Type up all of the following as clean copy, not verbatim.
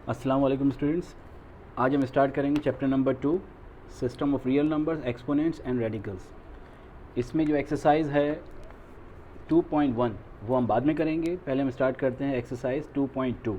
अस्सलाम वालेकुम स्टूडेंट्स। आज हम स्टार्ट करेंगे chapter number 2 system of real numbers, exponents and radicals. इसमें जो एक्सरसाइज है 2.1 वो हम बाद में करेंगे। पहले हम स्टार्ट करते हैं एक्सरसाइज 2.2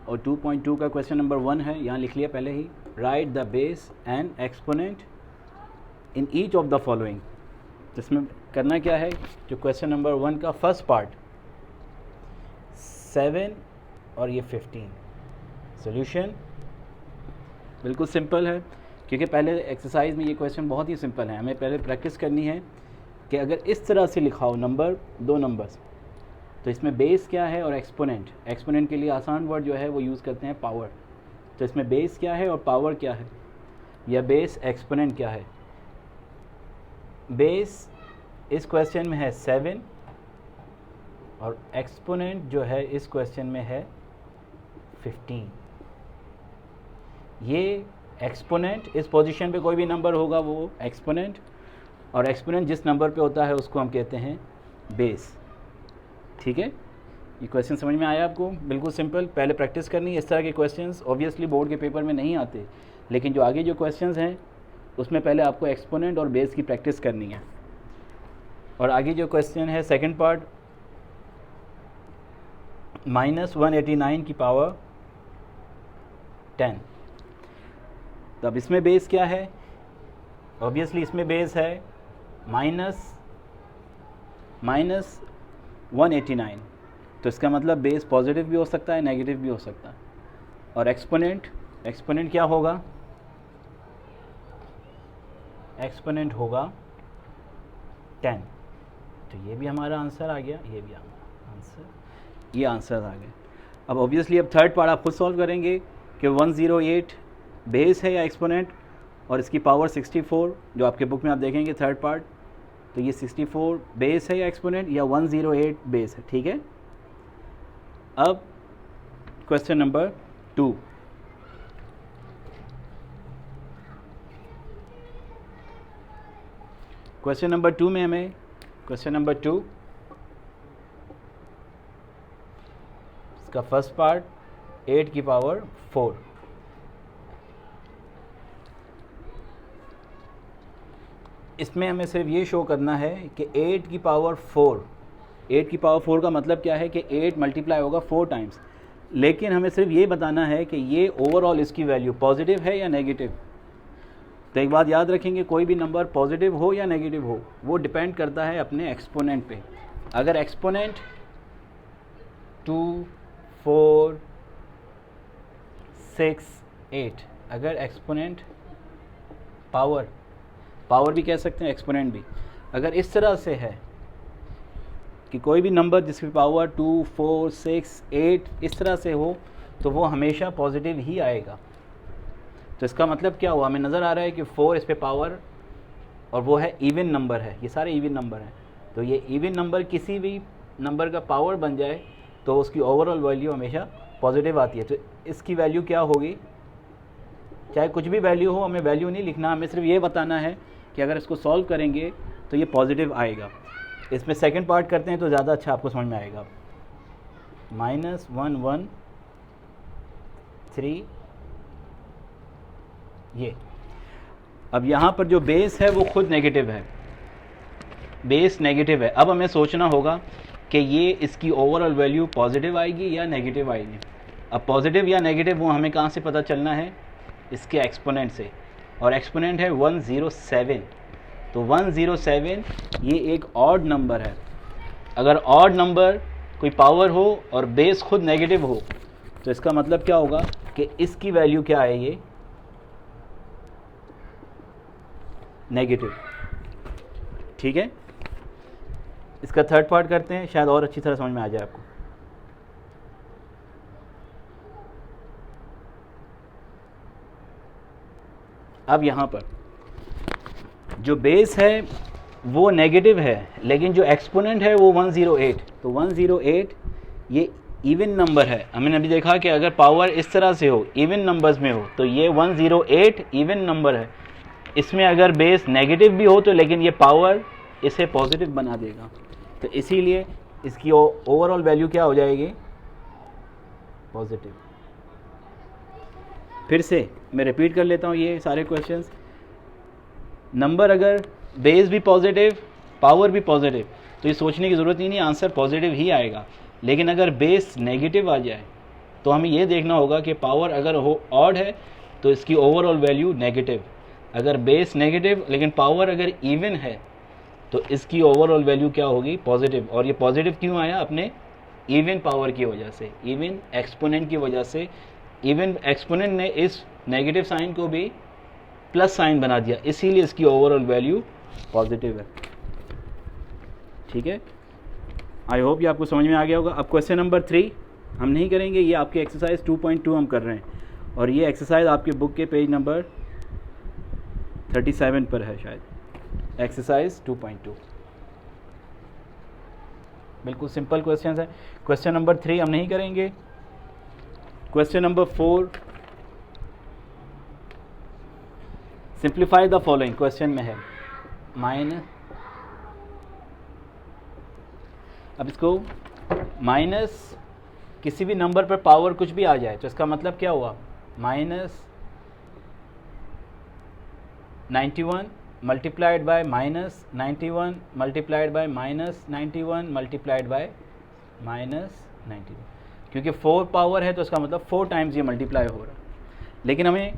और 2.2 का क्वेश्चन नंबर 1 है, यहाँ लिख लिया पहले ही। Write the base and exponent in each of the following. जिसमें करना क्या है, जो क्वेश्चन नंबर 1 का फर्स्ट पार्ट 7 और ये 15। सॉल्यूशन बिल्कुल सिंपल है, क्योंकि पहले एक्सरसाइज में ये क्वेश्चन बहुत ही सिंपल है। हमें पहले प्रैक्टिस करनी है कि अगर इस तरह से लिखा हो नंबर, दो नंबर्स, तो इसमें बेस क्या है और एक्सपोनेंट। एक्सपोनेंट के लिए आसान वर्ड जो है वो यूज़ करते हैं पावर। तो इसमें बेस क्या है और पावर क्या है, या बेस एक्सपोनेंट क्या है। बेस इस क्वेश्चन में है 7 और एक्सपोनेंट जो है इस क्वेश्चन में है 15। ये एक्सपोनेंट, इस पोजीशन पे कोई भी नंबर होगा वो एक्सपोनेंट, और एक्सपोनेंट जिस नंबर पे होता है उसको हम कहते हैं बेस। ठीक है, ये क्वेश्चन समझ में आया आपको? बिल्कुल सिंपल, पहले प्रैक्टिस करनी है। इस तरह के क्वेश्चंस ऑब्वियसली बोर्ड के पेपर में नहीं आते, लेकिन जो आगे जो क्वेश्चंस हैं उसमें पहले आपको एक्सपोनेंट और बेस की प्रैक्टिस करनी है। और आगे जो क्वेश्चन है सेकेंड पार्ट, -189 की पावर 10। तो अब इसमें बेस क्या है? ऑब्वियसली इसमें बेस है -189, तो इसका मतलब बेस पॉजिटिव भी हो सकता है, नेगेटिव भी हो सकता है। और एक्सपोनेंट क्या होगा? एक्सपोनेंट होगा 10। तो ये भी हमारा आंसर आ गया, ये भी हमारा आंसर, ये आंसर आ गया। अब ऑब्वियसली अब थर्ड पार्ट आप खुद सॉल्व करेंगे कि 108 बेस है या एक्सपोनेंट, और इसकी पावर 64 जो आपके बुक में आप देखेंगे थर्ड पार्ट। तो ये 64 बेस है या एक्सपोनेंट, या 108 बेस है। ठीक है, अब क्वेश्चन नंबर 2। क्वेश्चन नंबर 2 में हमें, क्वेश्चन नंबर 2 इसका फर्स्ट पार्ट 8 की पावर 4। इसमें हमें सिर्फ ये शो करना है कि 8 की पावर 4, 8 की पावर 4 का मतलब क्या है कि 8 मल्टीप्लाई होगा 4 टाइम्स। लेकिन हमें सिर्फ ये बताना है कि ये ओवरऑल इसकी वैल्यू पॉजिटिव है या नेगेटिव। तो एक बात याद रखेंगे, कोई भी नंबर पॉजिटिव हो या नेगेटिव हो वो डिपेंड करता है अपने एक्सपोनेंट पे। अगर एक्सपोनेंट 2, 4, 6, 8, अगर एक्सपोनेंट पावर भी कह सकते हैं, एक्सपोनेंट भी, अगर इस तरह से है कि कोई भी नंबर जिसकी पावर 2, 4, 6, 8 इस तरह से हो, तो वो हमेशा पॉजिटिव ही आएगा। तो इसका मतलब क्या हुआ? हमें नज़र आ रहा है कि 4 इस पे पावर, और वो है इवन नंबर है, ये सारे इवन नंबर हैं। तो ये इवन नंबर किसी भी नंबर का पावर बन जाए तो उसकी ओवरऑल वैल्यू हमेशा पॉजिटिव आती है। तो इसकी वैल्यू क्या होगी? चाहे कुछ भी वैल्यू हो, हमें वैल्यू नहीं लिखना, हमें सिर्फ ये बताना है कि अगर इसको सॉल्व करेंगे तो ये पॉजिटिव आएगा। इसमें सेकंड पार्ट करते हैं तो ज़्यादा अच्छा आपको समझ में आएगा। -113 ये। अब यहाँ पर जो बेस है वो खुद नेगेटिव है, बेस नेगेटिव है। अब हमें सोचना होगा कि ये इसकी ओवरऑल वैल्यू पॉजिटिव आएगी या नेगेटिव आएगी। अब पॉजिटिव या नेगेटिव वो हमें कहाँ से पता चलना है? इसके एक्सपोनेंट से, और एक्सपोनेंट है 107। तो 107 ये एक ऑड नंबर है। अगर ऑड नंबर कोई पावर हो और बेस खुद नेगेटिव हो, तो इसका मतलब क्या होगा कि इसकी वैल्यू क्या है? ये नेगेटिव। ठीक है, इसका थर्ड पार्ट करते हैं, शायद और अच्छी तरह समझ में आ जाए आपको। अब यहाँ पर जो बेस है वो नेगेटिव है, लेकिन जो एक्सपोनेंट है वो 108। तो 108 ये इवन नंबर है। हमने अभी देखा कि अगर पावर इस तरह से हो, इवन नंबर्स में हो, तो ये 108 इवन नंबर है। इसमें अगर बेस नेगेटिव भी हो तो लेकिन ये पावर इसे पॉजिटिव बना देगा। तो इसीलिए इसकी ओवरऑल वैल्यू क्या हो जाएगी? पॉजिटिव। फिर से मैं रिपीट कर लेता हूँ ये सारे क्वेश्चंस। नंबर अगर बेस भी पॉजिटिव, पावर भी पॉजिटिव, तो ये सोचने की ज़रूरत ही नहीं, आंसर पॉजिटिव ही आएगा। लेकिन अगर बेस नेगेटिव आ जाए तो हमें ये देखना होगा कि पावर अगर हो ऑड है तो इसकी ओवरऑल वैल्यू नेगेटिव, अगर बेस नेगेटिव लेकिन पावर अगर इवन है तो इसकी ओवरऑल वैल्यू क्या होगी, पॉजिटिव। और ये पॉजिटिव क्यों आया, अपने इवन पावर की वजह से, इवन एक्सपोनेंट की वजह से। इवन एक्सपोनेंट ने इस नेगेटिव साइन को भी प्लस साइन बना दिया, इसीलिए इसकी ओवरऑल वैल्यू पॉजिटिव है। ठीक है, आई होप ये आपको समझ में आ गया होगा। अब क्वेश्चन नंबर 3 हम नहीं करेंगे, ये आपके एक्सरसाइज 2.2 हम कर रहे हैं, और ये एक्सरसाइज आपके बुक के पेज नंबर 37 पर है शायद, एक्सरसाइज 2.2। बिल्कुल सिंपल क्वेश्चन है। क्वेश्चन नंबर 3 हम नहीं करेंगे। Question number 4, simplify the following, question में है माइनस, अब इसको माइनस किसी भी नंबर पर पावर कुछ भी आ जाए तो इसका मतलब क्या हुआ, minus 91 multiplied by minus 91 multiplied by minus 91 multiplied by minus 91, क्योंकि 4 पावर है तो इसका मतलब 4 टाइम्स ये मल्टीप्लाई हो रहा है। लेकिन हमें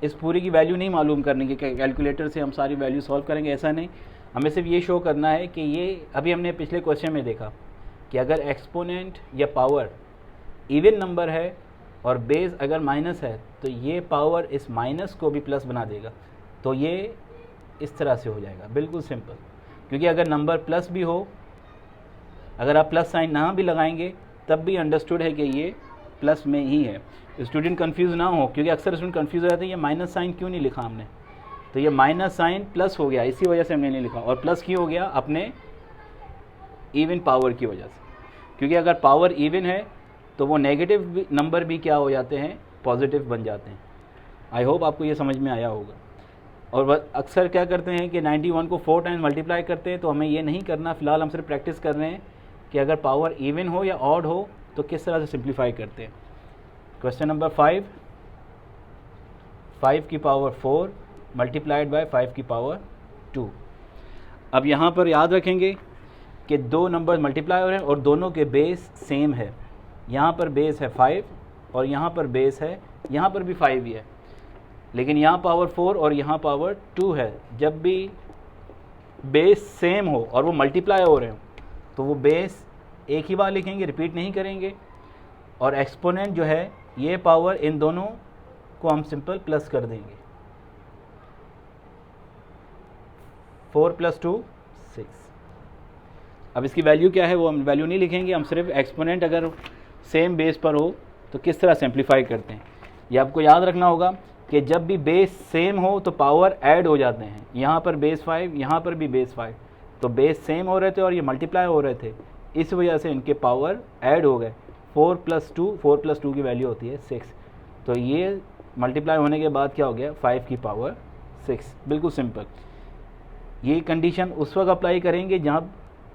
इस पूरी की वैल्यू नहीं मालूम करनी कि कैलकुलेटर से हम सारी वैल्यू सॉल्व करेंगे, ऐसा नहीं। हमें सिर्फ ये शो करना है कि ये, अभी हमने पिछले क्वेश्चन में देखा कि अगर एक्सपोनेंट या पावर इवन नंबर है और बेस अगर माइनस है तो ये पावर इस माइनस को भी प्लस बना देगा, तो ये इस तरह से हो जाएगा, बिल्कुल सिंपल। क्योंकि अगर नंबर प्लस भी हो, अगर आप प्लस साइन ना भी लगाएंगे तब भी अंडरस्टूड है कि ये प्लस में ही है। स्टूडेंट कंफ्यूज ना हो, क्योंकि अक्सर स्टूडेंट कंफ्यूज हो जाते हैं ये माइनस साइन क्यों नहीं लिखा हमने, तो ये माइनस साइन प्लस हो गया, इसी वजह से हमने नहीं लिखा। और प्लस क्यों हो गया, अपने इवन पावर की वजह से, क्योंकि अगर पावर इवन है तो वो नेगेटिव नंबर भी क्या हो जाते हैं, पॉजिटिव बन जाते हैं। आई होप आपको ये समझ में आया होगा। और वह अक्सर क्या करते हैं कि 91 को 4 टाइम्स मल्टीप्लाई करते हैं, तो हमें ये नहीं करना। फ़िलहाल हम सिर्फ प्रैक्टिस कर रहे हैं कि अगर पावर इवन हो या ऑड हो तो किस तरह से सिंप्लीफाई करते हैं। क्वेश्चन नंबर 5, 5 की पावर 4 मल्टीप्लाइड बाय 5 की पावर 2। अब यहाँ पर याद रखेंगे कि दो नंबर मल्टीप्लाई हो रहे हैं और दोनों के बेस सेम है। यहाँ पर बेस है 5 और यहाँ पर बेस है, यहाँ पर भी 5 ही है, लेकिन यहाँ पावर 4 और यहाँ पावर 2 है। जब भी बेस सेम हो और वो मल्टीप्लाई हो रहे हो तो वो बेस एक ही बार लिखेंगे, रिपीट नहीं करेंगे। और एक्सपोनेंट जो है, ये पावर इन दोनों को हम सिंपल प्लस कर देंगे। 4 + 2 6। अब इसकी वैल्यू क्या है वो हम वैल्यू नहीं लिखेंगे, हम सिर्फ एक्सपोनेंट अगर सेम बेस पर हो तो किस तरह सिंप्लीफाई करते हैं ये आपको याद रखना होगा कि जब भी बेस सेम हो तो पावर ऐड हो जाते हैं। यहाँ पर बेस 5, यहाँ पर भी बेस 5, तो बेस सेम हो रहे थे और ये मल्टीप्लाई हो रहे थे, इस वजह से इनके पावर ऐड हो गए। 4 + 2 की वैल्यू होती है 6, तो ये मल्टीप्लाई होने के बाद क्या हो गया, 5 की पावर 6। बिल्कुल सिंपल। ये कंडीशन उस वक्त अप्लाई करेंगे जहाँ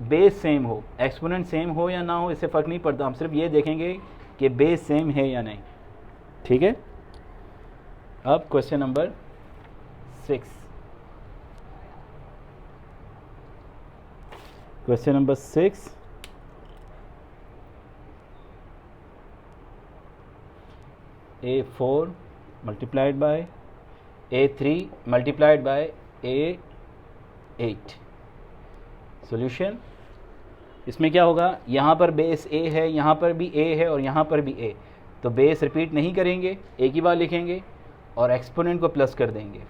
बेस सेम हो, एक्सपोनेंट सेम हो या ना हो इससे फ़र्क नहीं पड़ता, हम सिर्फ ये देखेंगे कि बेस सेम है या नहीं। ठीक है। अब question number 6, question number 6, A4 multiplied by A3 multiplied by A8। Solution, इसमें क्या होगा, यहाँ पर बेस A है, यहाँ पर भी A है और यहाँ पर भी A, तो बेस रिपीट नहीं करेंगे, एक ही बार लिखेंगे और एक्सपोनेंट को प्लस कर देंगे,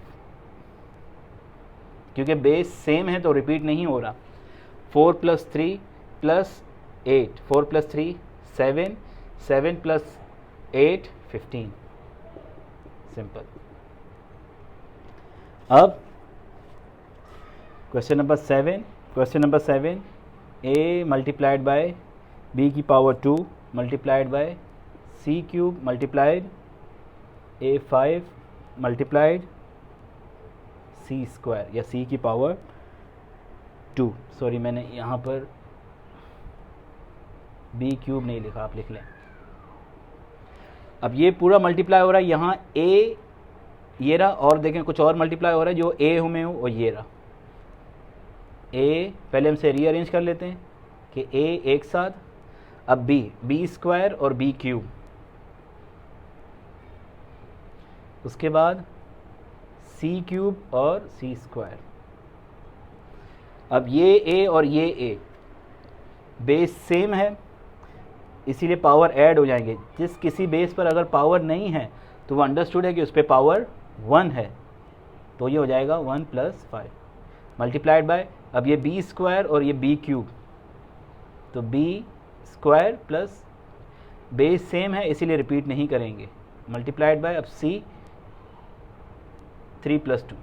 क्योंकि बेस सेम है तो रिपीट नहीं हो रहा। 4 + 3 + 8, 4 + 3 7, 7 + 8 15। सिंपल। अब question number 7, question number 7, A multiplied by B की power 2 multiplied by C³ multiplied A5 multiplied C² या C की पावर 2। सॉरी, मैंने यहाँ पर B³ नहीं लिखा, आप लिख लें। अब ये पूरा मल्टीप्लाई हो रहा है, यहाँ a ये रहा, और देखें कुछ और मल्टीप्लाई हो रहा है जो a में हो, और ये रहा a, पहले हमसे रीअरेंज कर लेते हैं कि a एक साथ, अब b स्क्वायर और b क्यूब, उसके बाद c क्यूब और c स्क्वायर। अब ये a और ये a बेस सेम है, इसीलिए पावर ऐड हो जाएंगे। जिस किसी बेस पर अगर पावर नहीं है तो वो अंडरस्टूड है कि उस पर पावर 1 है, तो ये हो जाएगा 1 + 5 मल्टीप्लाइड बाय, अब ये b स्क्वायर और ये b क्यूब, तो b square plus base same है इसीलिए रिपीट नहीं करेंगे, मल्टीप्लाइड बाय, अब c 3 + 2,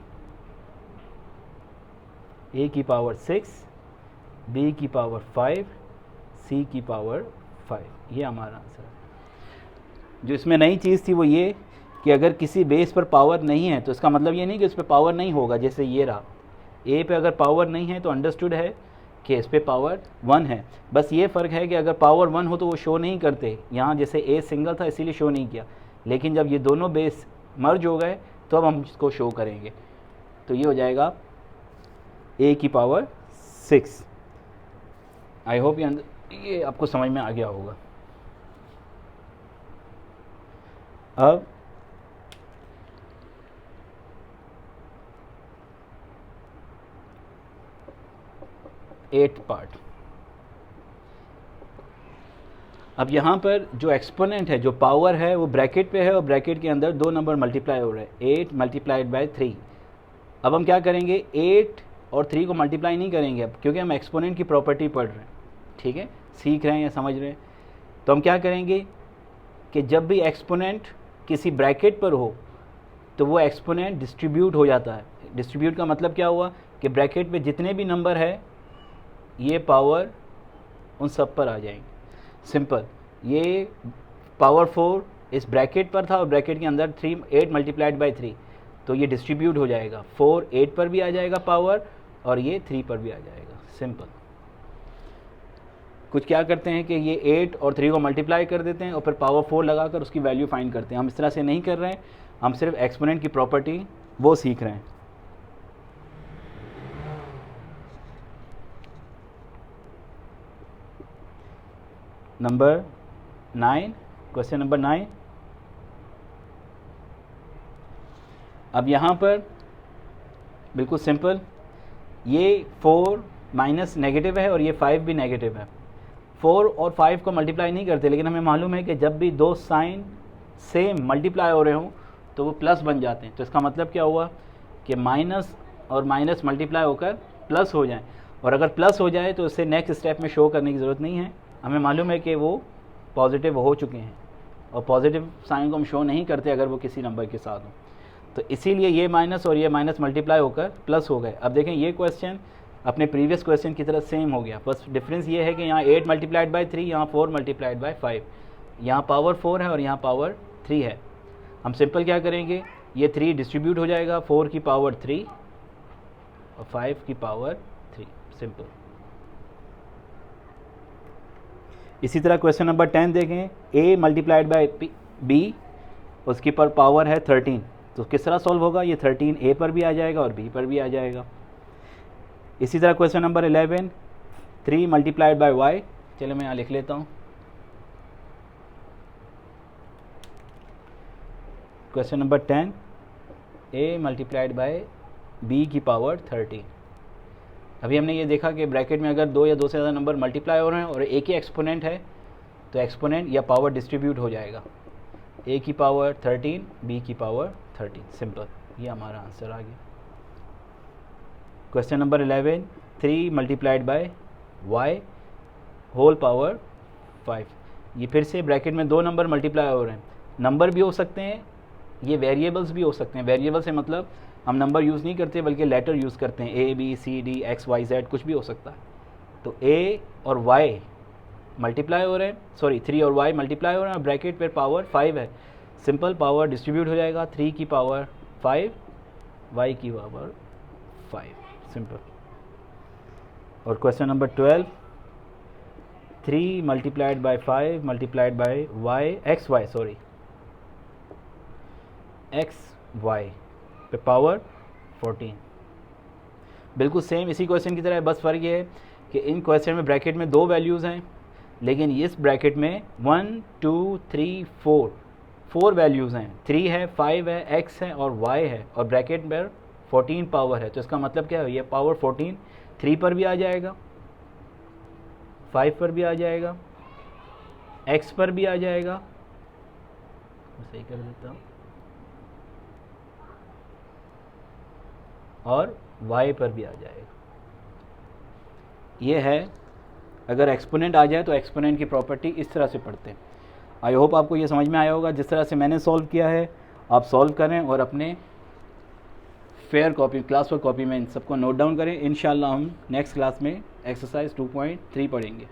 a की पावर 6, b की पावर 5, c की पावर 5, ये हमारा आंसर है। जो इसमें नई चीज़ थी वो ये कि अगर किसी बेस पर पावर नहीं है तो इसका मतलब ये नहीं कि उस पर पावर नहीं होगा। जैसे ये रहा, a पे अगर पावर नहीं है तो अंडरस्टूड है कि इस पे पावर 1 है। बस ये फ़र्क है कि अगर पावर 1 हो तो वो शो नहीं करते, यहाँ जैसे a सिंगल था इसीलिए शो नहीं किया, लेकिन जब ये दोनों बेस मर्ज हो गए तो अब हम इसको शो करेंगे। तो ये हो जाएगा a की पावर 6। आई होप ये आपको समझ में आ गया होगा। अब एट पार्ट, अब यहाँ पर जो एक्सपोनेंट है, जो पावर है, वो ब्रैकेट पे है और ब्रैकेट के अंदर दो नंबर मल्टीप्लाई हो रहे हैं, 8 मल्टीप्लाइड बाय 3। अब हम क्या करेंगे, 8 और 3 को मल्टीप्लाई नहीं करेंगे अब, क्योंकि हम एक्सपोनेंट की प्रॉपर्टी पढ़ रहे हैं, ठीक है, सीख रहे हैं या समझ रहे हैं। तो हम क्या करेंगे कि जब भी एक्सपोनेंट किसी ब्रैकेट पर हो तो वो एक्सपोनेंट डिस्ट्रीब्यूट हो जाता है। डिस्ट्रीब्यूट का मतलब क्या हुआ कि ब्रैकेट पे जितने भी नंबर है ये पावर उन सब पर आ जाएंगे। सिंपल, ये पावर 4 इस ब्रैकेट पर था और ब्रैकेट के अंदर 8 मल्टीप्लाइड बाय 3, तो ये डिस्ट्रीब्यूट हो जाएगा, 4 8 पर भी आ जाएगा पावर और ये 3 पर भी आ जाएगा। सिंपल। कुछ क्या करते हैं कि ये 8 और 3 को मल्टीप्लाई कर देते हैं और फिर पावर 4 लगाकर उसकी वैल्यू फाइंड करते हैं। हम इस तरह से नहीं कर रहे हैं, हम सिर्फ एक्सपोनेंट की प्रॉपर्टी वो सीख रहे हैं। Number 9, question number 9। अब यहाँ पर बिल्कुल सिंपल, ये 4 माइनस नेगेटिव है और ये 5 भी नेगेटिव है। 4 और 5 को मल्टीप्लाई नहीं करते, लेकिन हमें मालूम है कि जब भी दो साइन सेम मल्टीप्लाई हो रहे हों तो वो प्लस बन जाते हैं। तो इसका मतलब क्या हुआ कि माइनस और माइनस मल्टीप्लाई होकर प्लस हो जाएं, और अगर प्लस हो जाए तो उसे नेक्स्ट स्टेप में शो करने की ज़रूरत नहीं है। हमें मालूम है कि वो पॉजिटिव हो चुके हैं, और पॉजिटिव साइन को हम शो नहीं करते अगर वो किसी नंबर के साथ हो। तो इसीलिए ये माइनस और ये माइनस मल्टीप्लाई होकर प्लस हो गए। अब देखें, ये क्वेश्चन अपने प्रीवियस क्वेश्चन की तरह सेम हो गया, बस डिफरेंस ये है कि यहाँ 8 मल्टीप्लाइड बाय 3, यहाँ 4 मल्टीप्लाइड बाय 5। यहाँ पावर 4 है और यहाँ पावर 3 है। हम सिंपल क्या करेंगे, ये 3 डिस्ट्रीब्यूट हो जाएगा, 4 की पावर 3 और 5 की पावर 3। सिंपल। इसी तरह क्वेश्चन नंबर 10 देखें, a मल्टीप्लाइड बाय b, उसकी पर पावर है 13, तो किस तरह सॉल्व होगा, ये 13 a पर भी आ जाएगा और b पर भी आ जाएगा। इसी तरह question number 11, 3 multiplied by y, चलो मैं यहाँ लिख लेता हूँ। Question number 10, a multiplied by b की पावर 13। अभी हमने ये देखा कि ब्रैकेट में अगर 2 या 2 से ज़्यादा नंबर मल्टीप्लाई हो रहे हैं और एक ही एक्सपोनेंट है तो एक्सपोनेंट या पावर डिस्ट्रीब्यूट हो जाएगा, a की पावर 13, b की पावर 13। सिंपल, ये हमारा आंसर आ गया। Question number 11, 3 multiplied by y whole power 5। ये फिर से ब्रैकेट में 2 नंबर मल्टीप्लाई हो रहे हैं। नंबर भी हो सकते हैं, ये वेरिएबल्स भी हो सकते हैं। वेरिएबल से मतलब हम नंबर यूज़ नहीं करते बल्कि लेटर यूज़ करते हैं, a b c d x y z, कुछ भी हो सकता है। तो a और y मल्टीप्लाई हो रहे हैं, सॉरी 3 और y मल्टीप्लाई हो रहे हैं, ब्रैकेट पर पावर 5 है। सिंपल, पावर डिस्ट्रीब्यूट हो जाएगा, 3 की पावर 5, y की पावर 5। सिंपल। और question number 12, 3 multiplied by 5 multiplied by y x y, sorry X Y पे पावर 14। बिल्कुल सेम इसी क्वेश्चन की तरह है, बस फ़र्क ये है कि इन क्वेश्चन में ब्रैकेट में 2 वैल्यूज़ हैं, लेकिन इस ब्रैकेट में 1 2 3 4 वैल्यूज़ हैं। 3 है, 5 है, x है और y है, और ब्रैकेट पर 14 पावर है। तो इसका मतलब क्या है, ये पावर 14 3 पर भी आ जाएगा, 5 पर भी आ जाएगा, x पर भी आ जाएगा, सही कर देता हूँ, और y पर भी आ जाएगा। ये है, अगर एक्सपोनेंट आ जाए तो एक्सपोनेंट की प्रॉपर्टी इस तरह से पढ़ते हैं। आई होप आपको ये समझ में आया होगा। जिस तरह से मैंने सॉल्व किया है आप सॉल्व करें और अपने fair copy, class work copy में इन सबको नोट डाउन करें। इंशाल्लाह हम नेक्स्ट क्लास में एक्सरसाइज 2.3 पढ़ेंगे।